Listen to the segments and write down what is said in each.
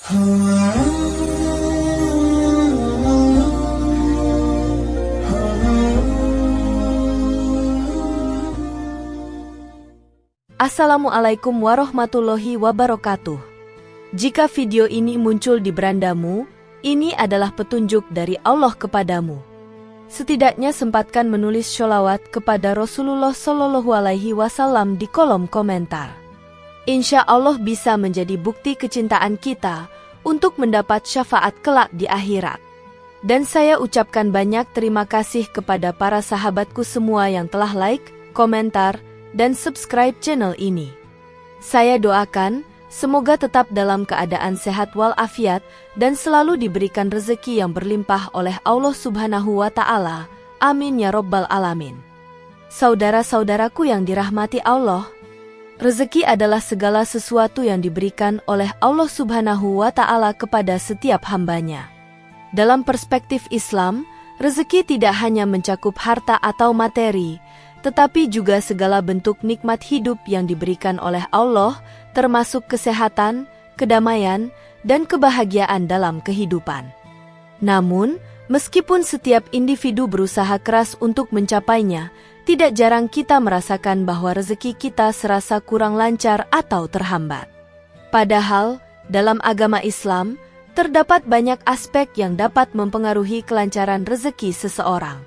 Assalamualaikum warahmatullahi wabarakatuh. Jika video ini muncul di berandamu, ini adalah petunjuk dari Allah kepadamu. Setidaknya sempatkan menulis sholawat kepada Rasulullah Shallallahu Alaihi Wasallam di kolom komentar. Insya Allah bisa menjadi bukti kecintaan kita untuk mendapat syafaat kelak di akhirat. Dan saya ucapkan banyak terima kasih kepada para sahabatku semua yang telah like, komentar, dan subscribe channel ini. Saya doakan, semoga tetap dalam keadaan sehat walafiat dan selalu diberikan rezeki yang berlimpah oleh Allah Subhanahu wa Ta'ala. Amin ya Rabbal Alamin. Saudara-saudaraku yang dirahmati Allah, rezeki adalah segala sesuatu yang diberikan oleh Allah Subhanahu wa Ta'ala kepada setiap hambanya. Dalam perspektif Islam, rezeki tidak hanya mencakup harta atau materi, tetapi juga segala bentuk nikmat hidup yang diberikan oleh Allah, termasuk kesehatan, kedamaian, dan kebahagiaan dalam kehidupan. Namun, meskipun setiap individu berusaha keras untuk mencapainya, tidak jarang kita merasakan bahwa rezeki kita serasa kurang lancar atau terhambat. Padahal, dalam agama Islam, terdapat banyak aspek yang dapat mempengaruhi kelancaran rezeki seseorang.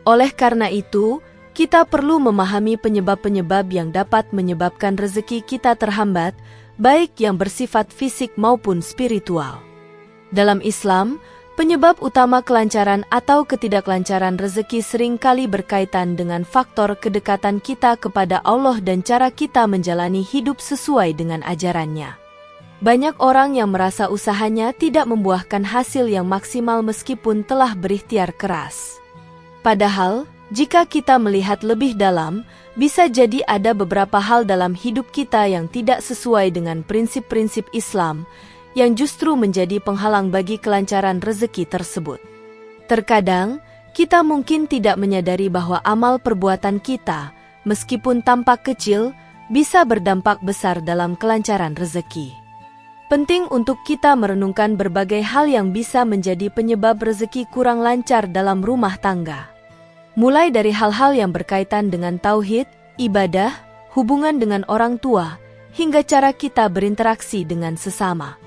Oleh karena itu, kita perlu memahami penyebab-penyebab yang dapat menyebabkan rezeki kita terhambat, baik yang bersifat fisik maupun spiritual. Dalam Islam, penyebab utama kelancaran atau ketidaklancaran rezeki seringkali berkaitan dengan faktor kedekatan kita kepada Allah dan cara kita menjalani hidup sesuai dengan ajarannya. Banyak orang yang merasa usahanya tidak membuahkan hasil yang maksimal meskipun telah berikhtiar keras. Padahal, jika kita melihat lebih dalam, bisa jadi ada beberapa hal dalam hidup kita yang tidak sesuai dengan prinsip-prinsip Islam, yang justru menjadi penghalang bagi kelancaran rezeki tersebut. Terkadang, kita mungkin tidak menyadari bahwa amal perbuatan kita, meskipun tampak kecil, bisa berdampak besar dalam kelancaran rezeki. Penting untuk kita merenungkan berbagai hal yang bisa menjadi penyebab rezeki kurang lancar dalam rumah tangga. Mulai dari hal-hal yang berkaitan dengan tauhid, ibadah, hubungan dengan orang tua, hingga cara kita berinteraksi dengan sesama.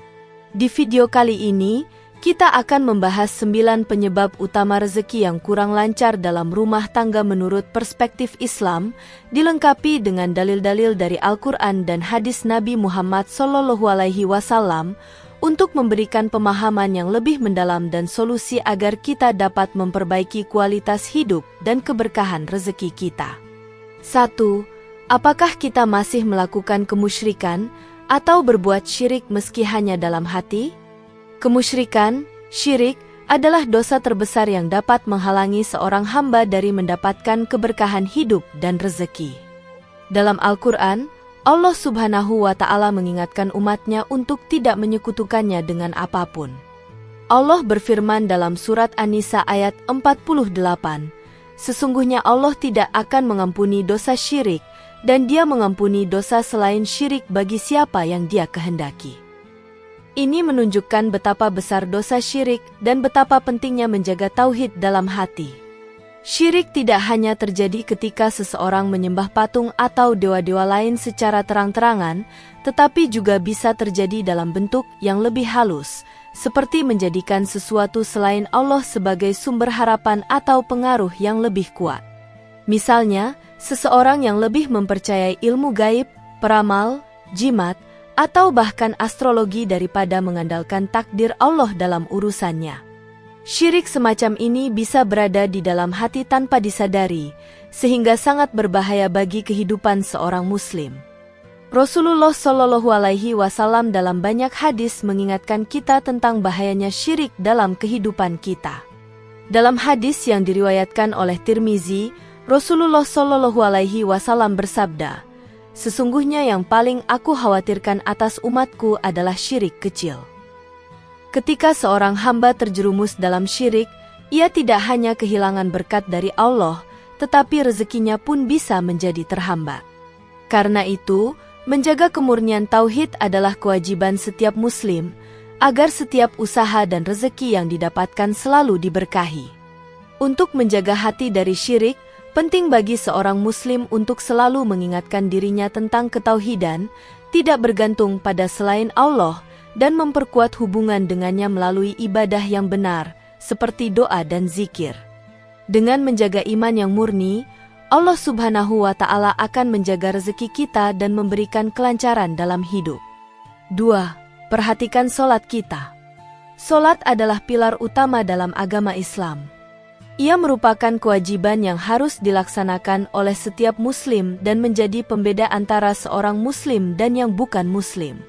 Di video kali ini, kita akan membahas 9 penyebab utama rezeki yang kurang lancar dalam rumah tangga menurut perspektif Islam, dilengkapi dengan dalil-dalil dari Al-Quran dan hadis Nabi Muhammad SAW, untuk memberikan pemahaman yang lebih mendalam dan solusi agar kita dapat memperbaiki kualitas hidup dan keberkahan rezeki kita. 1. Apakah kita masih melakukan kemusyrikan atau berbuat syirik meski hanya dalam hati? Kemusyrikan, syirik, adalah dosa terbesar yang dapat menghalangi seorang hamba dari mendapatkan keberkahan hidup dan rezeki. Dalam Al-Quran, Allah Subhanahu wa Ta'ala mengingatkan umatnya untuk tidak menyekutukannya dengan apapun. Allah berfirman dalam surat An-Nisa ayat 48, sesungguhnya Allah tidak akan mengampuni dosa syirik, dan Dia mengampuni dosa selain syirik bagi siapa yang Dia kehendaki. Ini menunjukkan betapa besar dosa syirik dan betapa pentingnya menjaga tauhid dalam hati. Syirik tidak hanya terjadi ketika seseorang menyembah patung atau dewa-dewa lain secara terang-terangan, tetapi juga bisa terjadi dalam bentuk yang lebih halus, seperti menjadikan sesuatu selain Allah sebagai sumber harapan atau pengaruh yang lebih kuat. Misalnya, seseorang yang lebih mempercayai ilmu gaib, peramal, jimat, atau bahkan astrologi daripada mengandalkan takdir Allah dalam urusannya. Syirik semacam ini bisa berada di dalam hati tanpa disadari, sehingga sangat berbahaya bagi kehidupan seorang muslim. Rasulullah Shallallahu Alaihi Wasallam dalam banyak hadis mengingatkan kita tentang bahayanya syirik dalam kehidupan kita. Dalam hadis yang diriwayatkan oleh Tirmizi, Rasulullah Shallallahu Alaihi Wasallam bersabda, "Sesungguhnya yang paling aku khawatirkan atas umatku adalah syirik kecil." Ketika seorang hamba terjerumus dalam syirik, ia tidak hanya kehilangan berkat dari Allah, tetapi rezekinya pun bisa menjadi terhambat. Karena itu, menjaga kemurnian tauhid adalah kewajiban setiap muslim, agar setiap usaha dan rezeki yang didapatkan selalu diberkahi. Untuk menjaga hati dari syirik, penting bagi seorang muslim untuk selalu mengingatkan dirinya tentang ketauhidan, tidak bergantung pada selain Allah, dan memperkuat hubungan dengannya melalui ibadah yang benar, seperti doa dan zikir. Dengan menjaga iman yang murni, Allah Subhanahu wa Ta'ala akan menjaga rezeki kita dan memberikan kelancaran dalam hidup. 2. Perhatikan solat kita. Solat adalah pilar utama dalam agama Islam. Ia merupakan kewajiban yang harus dilaksanakan oleh setiap muslim dan menjadi pembeda antara seorang muslim dan yang bukan muslim.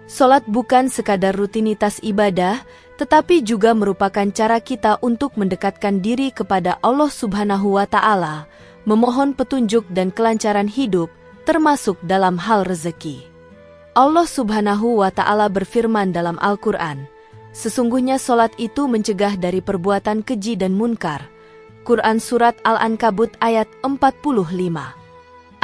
Solat bukan sekadar rutinitas ibadah, tetapi juga merupakan cara kita untuk mendekatkan diri kepada Allah Subhanahu wa Ta'ala, memohon petunjuk dan kelancaran hidup, termasuk dalam hal rezeki. Allah Subhanahu wa Ta'ala berfirman dalam Al-Quran, "Sesungguhnya solat itu mencegah dari perbuatan keji dan munkar." Quran Surat Al-Ankabut ayat 45.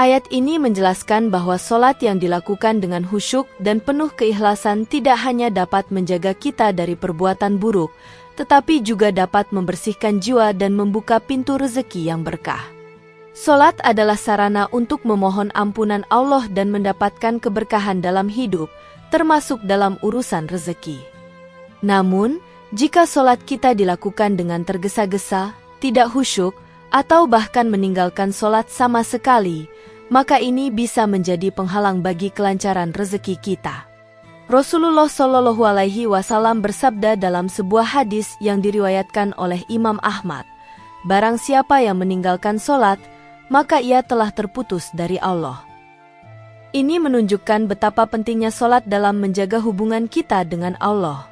Ayat ini menjelaskan bahwa solat yang dilakukan dengan khusyuk dan penuh keikhlasan tidak hanya dapat menjaga kita dari perbuatan buruk, tetapi juga dapat membersihkan jiwa dan membuka pintu rezeki yang berkah. Solat adalah sarana untuk memohon ampunan Allah dan mendapatkan keberkahan dalam hidup, termasuk dalam urusan rezeki. Namun, jika solat kita dilakukan dengan tergesa-gesa, tidak khusyuk, atau bahkan meninggalkan solat sama sekali, maka ini bisa menjadi penghalang bagi kelancaran rezeki kita. Rasulullah Shallallahu Alaihi Wasallam bersabda dalam sebuah hadis yang diriwayatkan oleh Imam Ahmad, "Barang siapa yang meninggalkan solat, maka ia telah terputus dari Allah." Ini menunjukkan betapa pentingnya solat dalam menjaga hubungan kita dengan Allah.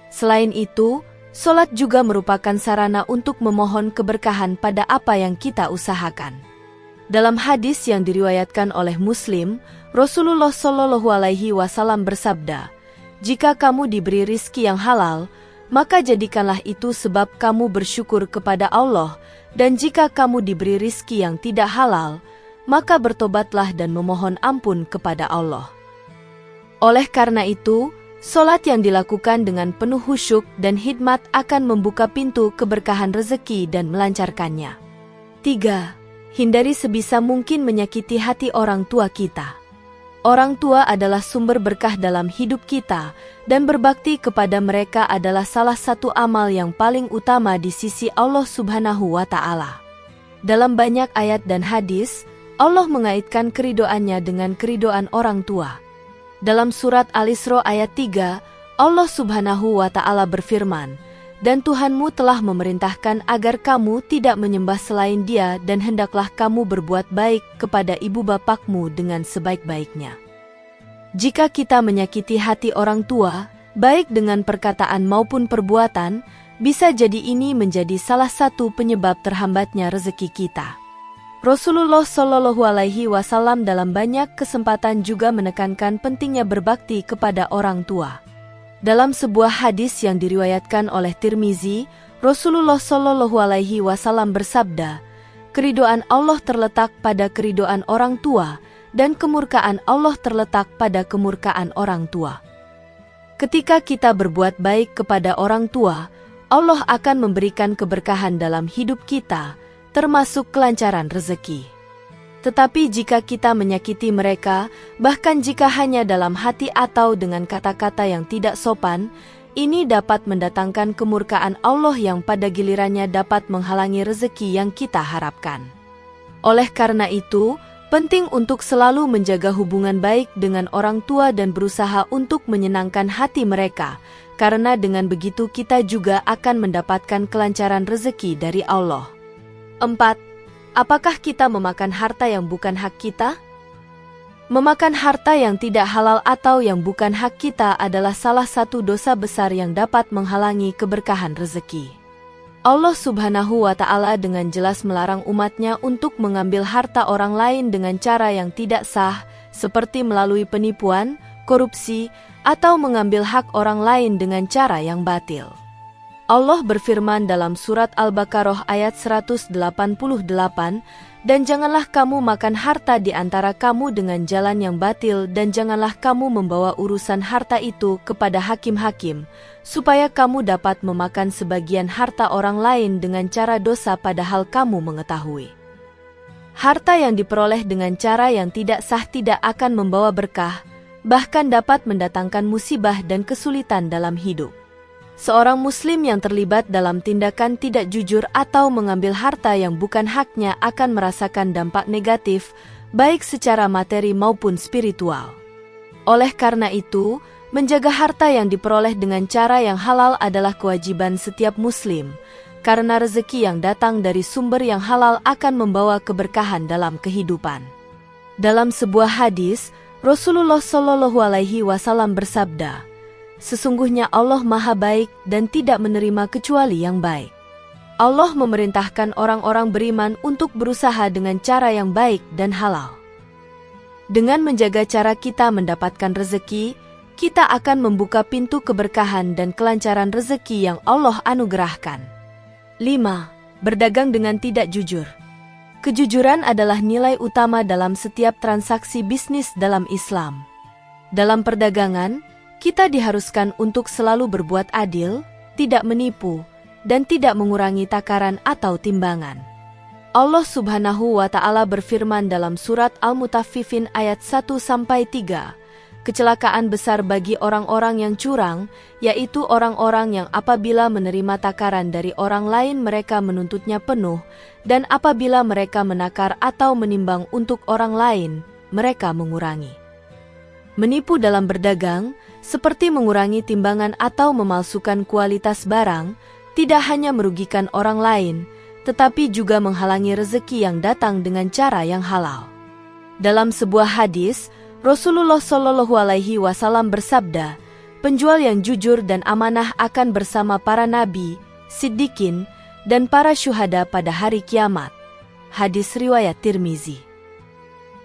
Selain itu, solat juga merupakan sarana untuk memohon keberkahan pada apa yang kita usahakan. Dalam hadis yang diriwayatkan oleh Muslim, Rasulullah Shallallahu Alaihi Wasallam bersabda, "Jika kamu diberi rizki yang halal, maka jadikanlah itu sebab kamu bersyukur kepada Allah, dan jika kamu diberi rizki yang tidak halal, maka bertobatlah dan memohon ampun kepada Allah." Oleh karena itu, solat yang dilakukan dengan penuh khusyuk dan hikmat akan membuka pintu keberkahan rezeki dan melancarkannya. 3. Hindari sebisa mungkin menyakiti hati orang tua kita. Orang tua adalah sumber berkah dalam hidup kita, dan berbakti kepada mereka adalah salah satu amal yang paling utama di sisi Allah Subhanahu wa Ta'ala. Dalam banyak ayat dan hadis, Allah mengaitkan keridoannya dengan keridoan orang tua. Dalam surat Al-Isra ayat 3, Allah Subhanahu wa Ta'ala berfirman, "Dan Tuhanmu telah memerintahkan agar kamu tidak menyembah selain Dia dan hendaklah kamu berbuat baik kepada ibu bapakmu dengan sebaik-baiknya." Jika kita menyakiti hati orang tua, baik dengan perkataan maupun perbuatan, bisa jadi ini menjadi salah satu penyebab terhambatnya rezeki kita. Rasulullah Shallallahu Alaihi Wasallam dalam banyak kesempatan juga menekankan pentingnya berbakti kepada orang tua. Dalam sebuah hadis yang diriwayatkan oleh Tirmizi, Rasulullah Shallallahu Alaihi Wasallam bersabda, "Keridoan Allah terletak pada keridoan orang tua, dan kemurkaan Allah terletak pada kemurkaan orang tua." Ketika kita berbuat baik kepada orang tua, Allah akan memberikan keberkahan dalam hidup kita, termasuk kelancaran rezeki. Tetapi jika kita menyakiti mereka, bahkan jika hanya dalam hati atau dengan kata-kata yang tidak sopan, ini dapat mendatangkan kemurkaan Allah yang pada gilirannya dapat menghalangi rezeki yang kita harapkan. Oleh karena itu, penting untuk selalu menjaga hubungan baik dengan orang tua dan berusaha untuk menyenangkan hati mereka, karena dengan begitu kita juga akan mendapatkan kelancaran rezeki dari Allah. 4. Apakah kita memakan harta yang bukan hak kita? Memakan harta yang tidak halal atau yang bukan hak kita adalah salah satu dosa besar yang dapat menghalangi keberkahan rezeki. Allah Subhanahu wa Ta'ala dengan jelas melarang umatnya untuk mengambil harta orang lain dengan cara yang tidak sah, seperti melalui penipuan, korupsi, atau mengambil hak orang lain dengan cara yang batil. Allah berfirman dalam surat Al-Baqarah ayat 188, Dan janganlah kamu makan harta di antara kamu dengan jalan yang batil, dan janganlah kamu membawa urusan harta itu kepada hakim-hakim, supaya kamu dapat memakan sebagian harta orang lain dengan cara dosa padahal kamu mengetahui. Harta yang diperoleh dengan cara yang tidak sah tidak akan membawa berkah, bahkan dapat mendatangkan musibah dan kesulitan dalam hidup. Seorang muslim yang terlibat dalam tindakan tidak jujur atau mengambil harta yang bukan haknya akan merasakan dampak negatif, baik secara materi maupun spiritual. Oleh karena itu, menjaga harta yang diperoleh dengan cara yang halal adalah kewajiban setiap muslim, karena rezeki yang datang dari sumber yang halal akan membawa keberkahan dalam kehidupan. Dalam sebuah hadis, Rasulullah Shallallahu Alaihi Wasallam bersabda, "Sesungguhnya Allah Maha Baik dan tidak menerima kecuali yang baik." Allah memerintahkan orang-orang beriman untuk berusaha dengan cara yang baik dan halal. Dengan menjaga cara kita mendapatkan rezeki, kita akan membuka pintu keberkahan dan kelancaran rezeki yang Allah anugerahkan. 5. Berdagang dengan tidak jujur. Kejujuran adalah nilai utama dalam setiap transaksi bisnis dalam Islam. Dalam perdagangan, kita diharuskan untuk selalu berbuat adil, tidak menipu, dan tidak mengurangi takaran atau timbangan. Allah Subhanahu wa Ta'ala berfirman dalam surat Al-Mutaffifin ayat 1-3, "Kecelakaan besar bagi orang-orang yang curang, yaitu orang-orang yang apabila menerima takaran dari orang lain mereka menuntutnya penuh, dan apabila mereka menakar atau menimbang untuk orang lain, mereka mengurangi." Menipu dalam berdagang, seperti mengurangi timbangan atau memalsukan kualitas barang, tidak hanya merugikan orang lain, tetapi juga menghalangi rezeki yang datang dengan cara yang halal. Dalam sebuah hadis, Rasulullah Shallallahu Alaihi Wasallam bersabda, "Penjual yang jujur dan amanah akan bersama para nabi, siddiqin, dan para syuhada pada hari kiamat." Hadis riwayat Tirmizi.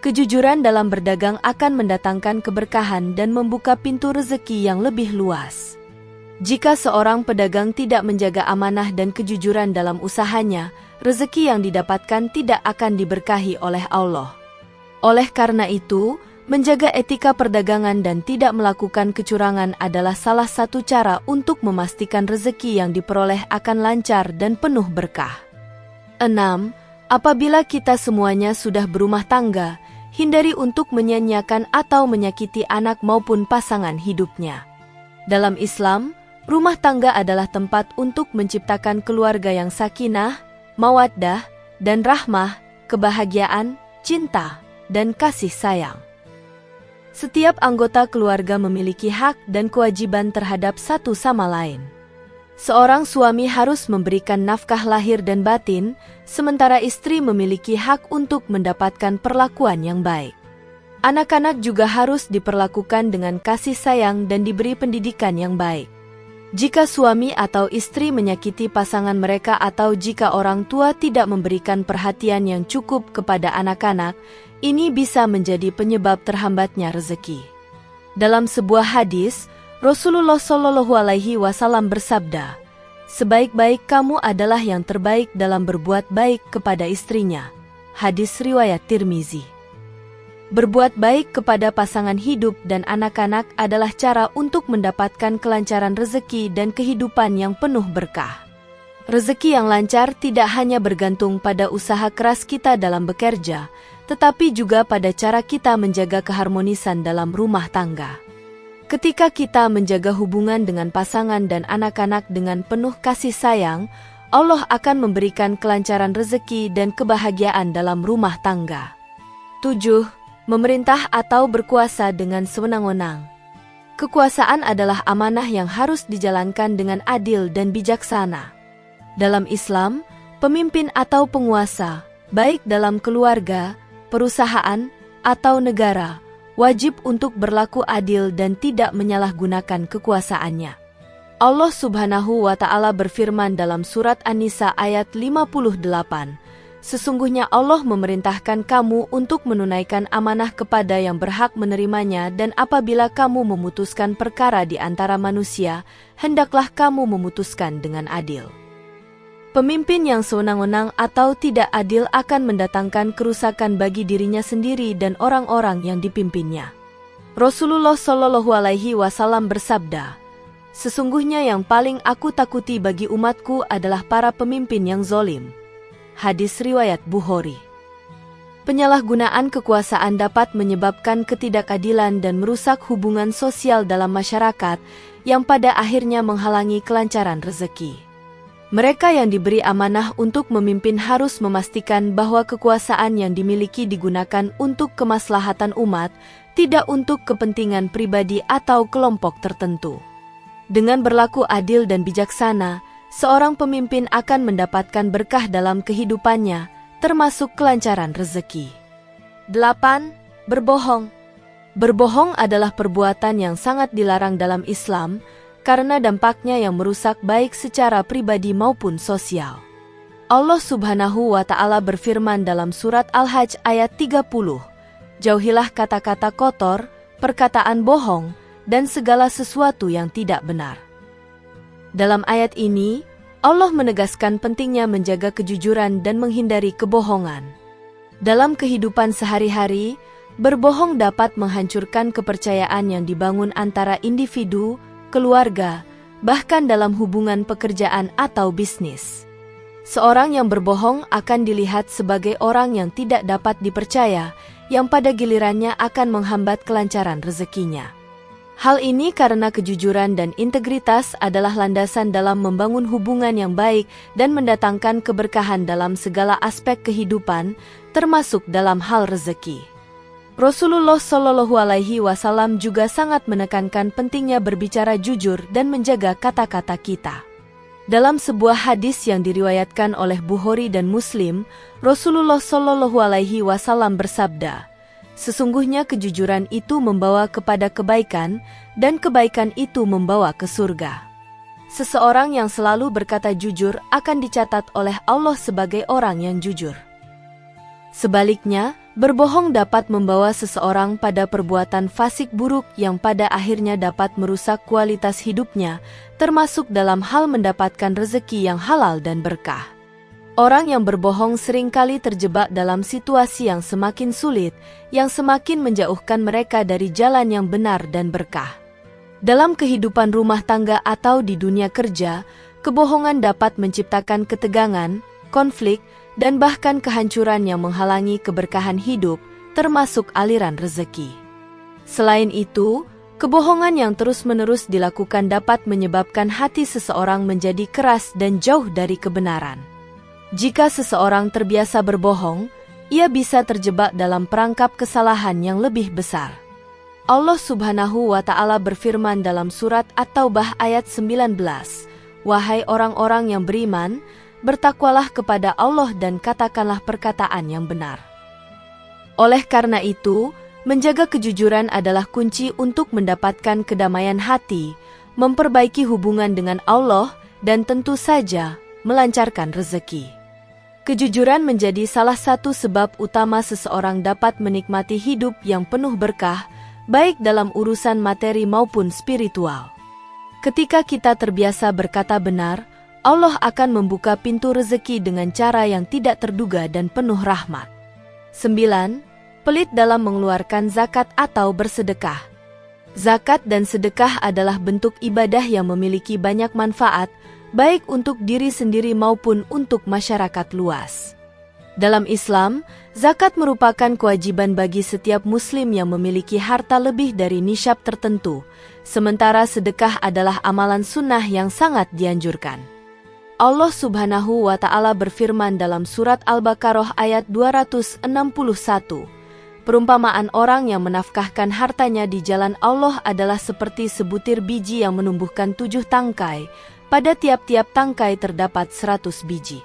Kejujuran dalam berdagang akan mendatangkan keberkahan dan membuka pintu rezeki yang lebih luas. Jika seorang pedagang tidak menjaga amanah dan kejujuran dalam usahanya, rezeki yang didapatkan tidak akan diberkahi oleh Allah. Oleh karena itu, menjaga etika perdagangan dan tidak melakukan kecurangan adalah salah satu cara untuk memastikan rezeki yang diperoleh akan lancar dan penuh berkah. 6. Apabila kita semuanya sudah berumah tangga, hindari untuk menyia-nyiakan atau menyakiti anak maupun pasangan hidupnya. Dalam Islam, rumah tangga adalah tempat untuk menciptakan keluarga yang sakinah, mawaddah, dan rahmah, kebahagiaan, cinta, dan kasih sayang. Setiap anggota keluarga memiliki hak dan kewajiban terhadap satu sama lain. Seorang suami harus memberikan nafkah lahir dan batin, sementara istri memiliki hak untuk mendapatkan perlakuan yang baik. Anak-anak juga harus diperlakukan dengan kasih sayang dan diberi pendidikan yang baik. Jika suami atau istri menyakiti pasangan mereka atau jika orang tua tidak memberikan perhatian yang cukup kepada anak-anak, ini bisa menjadi penyebab terhambatnya rezeki. Dalam sebuah hadis, Rasulullah Shallallahu Alaihi Wasallam bersabda, "Sebaik-baik kamu adalah yang terbaik dalam berbuat baik kepada istrinya." Hadis riwayat Tirmizi. Berbuat baik kepada pasangan hidup dan anak-anak adalah cara untuk mendapatkan kelancaran rezeki dan kehidupan yang penuh berkah. Rezeki yang lancar tidak hanya bergantung pada usaha keras kita dalam bekerja, tetapi juga pada cara kita menjaga keharmonisan dalam rumah tangga. Ketika kita menjaga hubungan dengan pasangan dan anak-anak dengan penuh kasih sayang, Allah akan memberikan kelancaran rezeki dan kebahagiaan dalam rumah tangga. 7. Memerintah atau berkuasa dengan sewenang-wenang. Kekuasaan adalah amanah yang harus dijalankan dengan adil dan bijaksana. Dalam Islam, pemimpin atau penguasa, baik dalam keluarga, perusahaan, atau negara, wajib untuk berlaku adil dan tidak menyalahgunakan kekuasaannya. Allah Subhanahu wa Ta'ala berfirman dalam surat An-Nisa ayat 58, "Sesungguhnya Allah memerintahkan kamu untuk menunaikan amanah kepada yang berhak menerimanya, dan apabila kamu memutuskan perkara di antara manusia, hendaklah kamu memutuskan dengan adil." Pemimpin yang sewenang-wenang atau tidak adil akan mendatangkan kerusakan bagi dirinya sendiri dan orang-orang yang dipimpinnya. Rasulullah Shallallahu Alaihi Wasallam bersabda, "Sesungguhnya yang paling aku takuti bagi umatku adalah para pemimpin yang zalim." Hadis riwayat Bukhari. Penyalahgunaan kekuasaan dapat menyebabkan ketidakadilan dan merusak hubungan sosial dalam masyarakat yang pada akhirnya menghalangi kelancaran rezeki. Mereka yang diberi amanah untuk memimpin harus memastikan bahwa kekuasaan yang dimiliki digunakan untuk kemaslahatan umat, tidak untuk kepentingan pribadi atau kelompok tertentu. Dengan berlaku adil dan bijaksana, seorang pemimpin akan mendapatkan berkah dalam kehidupannya, termasuk kelancaran rezeki. 8. Berbohong. Berbohong adalah perbuatan yang sangat dilarang dalam Islam, karena dampaknya yang merusak baik secara pribadi maupun sosial. Allah Subhanahu wa Ta'ala berfirman dalam surat Al-Hajj ayat 30, "Jauhilah kata-kata kotor, perkataan bohong, dan segala sesuatu yang tidak benar." Dalam ayat ini, Allah menegaskan pentingnya menjaga kejujuran dan menghindari kebohongan. Dalam kehidupan sehari-hari, berbohong dapat menghancurkan kepercayaan yang dibangun antara individu, keluarga, bahkan dalam hubungan pekerjaan atau bisnis. Seorang yang berbohong akan dilihat sebagai orang yang tidak dapat dipercaya, yang pada gilirannya akan menghambat kelancaran rezekinya. Hal ini karena kejujuran dan integritas adalah landasan dalam membangun hubungan yang baik dan mendatangkan keberkahan dalam segala aspek kehidupan, termasuk dalam hal rezeki. Rasulullah Shallallahu Alaihi Wasallam juga sangat menekankan pentingnya berbicara jujur dan menjaga kata-kata kita. Dalam sebuah hadis yang diriwayatkan oleh Bukhari dan Muslim, Rasulullah Shallallahu Alaihi Wasallam bersabda, "Sesungguhnya kejujuran itu membawa kepada kebaikan, dan kebaikan itu membawa ke surga." Seseorang yang selalu berkata jujur akan dicatat oleh Allah sebagai orang yang jujur. Sebaliknya, berbohong dapat membawa seseorang pada perbuatan fasik buruk yang pada akhirnya dapat merusak kualitas hidupnya, termasuk dalam hal mendapatkan rezeki yang halal dan berkah. Orang yang berbohong seringkali terjebak dalam situasi yang semakin sulit, yang semakin menjauhkan mereka dari jalan yang benar dan berkah. Dalam kehidupan rumah tangga atau di dunia kerja, kebohongan dapat menciptakan ketegangan, konflik, dan bahkan kehancuran yang menghalangi keberkahan hidup, termasuk aliran rezeki. Selain itu, kebohongan yang terus-menerus dilakukan dapat menyebabkan hati seseorang menjadi keras dan jauh dari kebenaran. Jika seseorang terbiasa berbohong, ia bisa terjebak dalam perangkap kesalahan yang lebih besar. Allah Subhanahu wa Ta'ala berfirman dalam surat At-Taubah ayat 19, "Wahai orang-orang yang beriman, bertakwalah kepada Allah dan katakanlah perkataan yang benar." Oleh karena itu, menjaga kejujuran adalah kunci untuk mendapatkan kedamaian hati, memperbaiki hubungan dengan Allah, dan tentu saja melancarkan rezeki. Kejujuran menjadi salah satu sebab utama seseorang dapat menikmati hidup yang penuh berkah, baik dalam urusan materi maupun spiritual. Ketika kita terbiasa berkata benar, Allah akan membuka pintu rezeki dengan cara yang tidak terduga dan penuh rahmat. 9. Pelit dalam mengeluarkan zakat atau bersedekah. Zakat dan sedekah adalah bentuk ibadah yang memiliki banyak manfaat, baik untuk diri sendiri maupun untuk masyarakat luas. Dalam Islam, zakat merupakan kewajiban bagi setiap muslim yang memiliki harta lebih dari nisyab tertentu, sementara sedekah adalah amalan sunnah yang sangat dianjurkan. Allah Subhanahu wa Ta'ala berfirman dalam surat Al-Baqarah ayat 261, "Perumpamaan orang yang menafkahkan hartanya di jalan Allah adalah seperti sebutir biji yang menumbuhkan 7 tangkai, pada tiap-tiap tangkai terdapat 100 biji."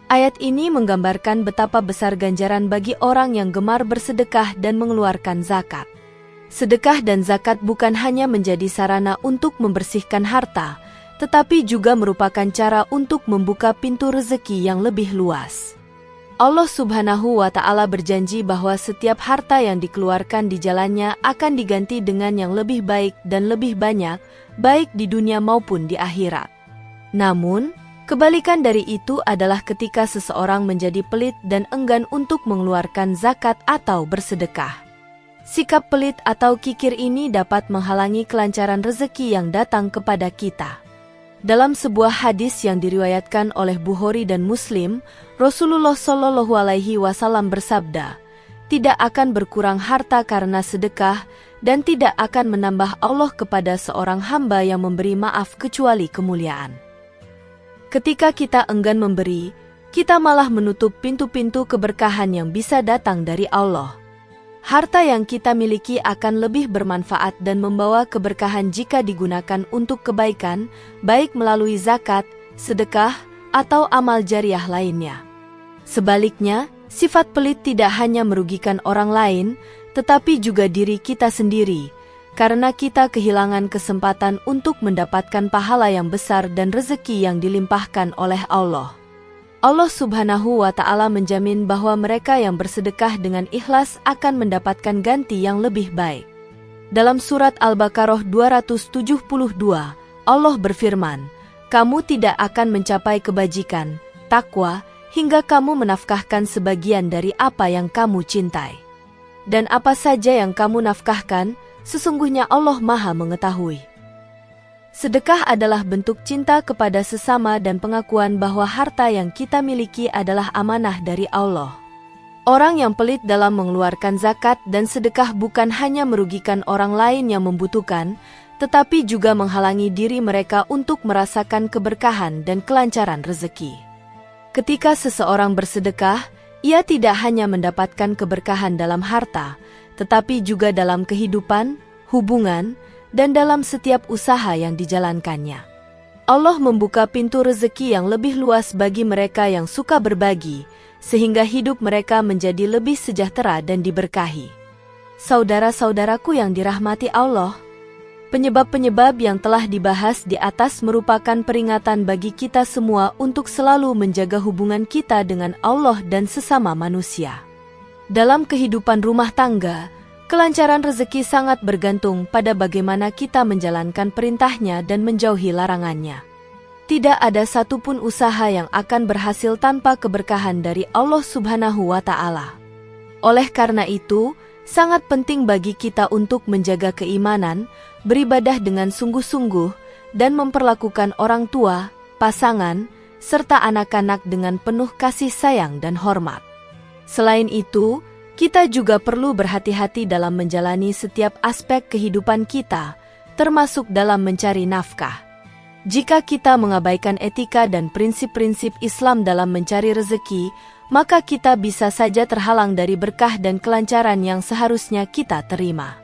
Ayat ini menggambarkan betapa besar ganjaran bagi orang yang gemar bersedekah dan mengeluarkan zakat. Sedekah dan zakat bukan hanya menjadi sarana untuk membersihkan harta, tetapi juga merupakan cara untuk membuka pintu rezeki yang lebih luas. Allah Subhanahu wa Ta'ala berjanji bahwa setiap harta yang dikeluarkan di jalannya akan diganti dengan yang lebih baik dan lebih banyak, baik di dunia maupun di akhirat. Namun, Kebalikan dari itu adalah ketika seseorang menjadi pelit dan enggan untuk mengeluarkan zakat atau bersedekah. Sikap pelit atau kikir ini dapat menghalangi kelancaran rezeki yang datang kepada kita. Dalam sebuah hadis yang diriwayatkan oleh Bukhari dan Muslim, Rasulullah Shallallahu Alaihi Wasallam bersabda, "Tidak akan berkurang harta karena sedekah dan tidak akan menambah Allah kepada seorang hamba yang memberi maaf kecuali kemuliaan." Ketika kita enggan memberi, kita malah menutup pintu-pintu keberkahan yang bisa datang dari Allah. Harta yang kita miliki akan lebih bermanfaat dan membawa keberkahan jika digunakan untuk kebaikan, baik melalui zakat, sedekah, atau amal jariah lainnya. Sebaliknya, sifat pelit tidak hanya merugikan orang lain, tetapi juga diri kita sendiri, karena kita kehilangan kesempatan untuk mendapatkan pahala yang besar dan rezeki yang dilimpahkan oleh Allah. Allah Subhanahu wa Ta'ala menjamin bahwa mereka yang bersedekah dengan ikhlas akan mendapatkan ganti yang lebih baik. Dalam surat Al-Baqarah 272, Allah berfirman, "Kamu tidak akan mencapai kebajikan, takwa, hingga kamu menafkahkan sebagian dari apa yang kamu cintai. Dan apa saja yang kamu nafkahkan, sesungguhnya Allah Maha mengetahui." Sedekah adalah bentuk cinta kepada sesama dan pengakuan bahwa harta yang kita miliki adalah amanah dari Allah. Orang yang pelit dalam mengeluarkan zakat dan sedekah bukan hanya merugikan orang lain yang membutuhkan, tetapi juga menghalangi diri mereka untuk merasakan keberkahan dan kelancaran rezeki. Ketika seseorang bersedekah, ia tidak hanya mendapatkan keberkahan dalam harta, tetapi juga dalam kehidupan, hubungan, dan dalam setiap usaha yang dijalankannya. Allah membuka pintu rezeki yang lebih luas bagi mereka yang suka berbagi, sehingga hidup mereka menjadi lebih sejahtera dan diberkahi. Saudara-saudaraku yang dirahmati Allah, penyebab-penyebab yang telah dibahas di atas merupakan peringatan bagi kita semua untuk selalu menjaga hubungan kita dengan Allah dan sesama manusia. Dalam kehidupan rumah tangga, kelancaran rezeki sangat bergantung pada bagaimana kita menjalankan perintahnya dan menjauhi larangannya. Tidak ada satupun usaha yang akan berhasil tanpa keberkahan dari Allah Subhanahu wa Ta'ala. Oleh karena itu, sangat penting bagi kita untuk menjaga keimanan, beribadah dengan sungguh-sungguh, dan memperlakukan orang tua, pasangan, serta anak-anak dengan penuh kasih sayang dan hormat. Selain itu, kita juga perlu berhati-hati dalam menjalani setiap aspek kehidupan kita, termasuk dalam mencari nafkah. Jika kita mengabaikan etika dan prinsip-prinsip Islam dalam mencari rezeki, maka kita bisa saja terhalang dari berkah dan kelancaran yang seharusnya kita terima.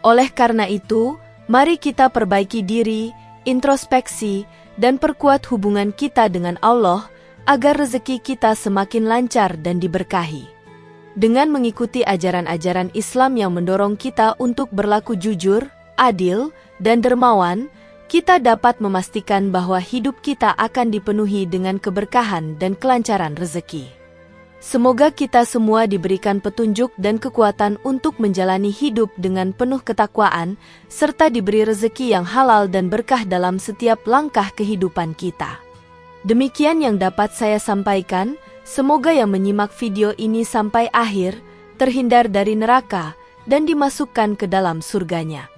Oleh karena itu, mari kita perbaiki diri, introspeksi, dan perkuat hubungan kita dengan Allah, agar rezeki kita semakin lancar dan diberkahi. Dengan mengikuti ajaran-ajaran Islam yang mendorong kita untuk berlaku jujur, adil, dan dermawan, kita dapat memastikan bahwa hidup kita akan dipenuhi dengan keberkahan dan kelancaran rezeki. Semoga kita semua diberikan petunjuk dan kekuatan untuk menjalani hidup dengan penuh ketakwaan, serta diberi rezeki yang halal dan berkah dalam setiap langkah kehidupan kita. Demikian yang dapat saya sampaikan. Semoga yang menyimak video ini sampai akhir terhindar dari neraka dan dimasukkan ke dalam surganya.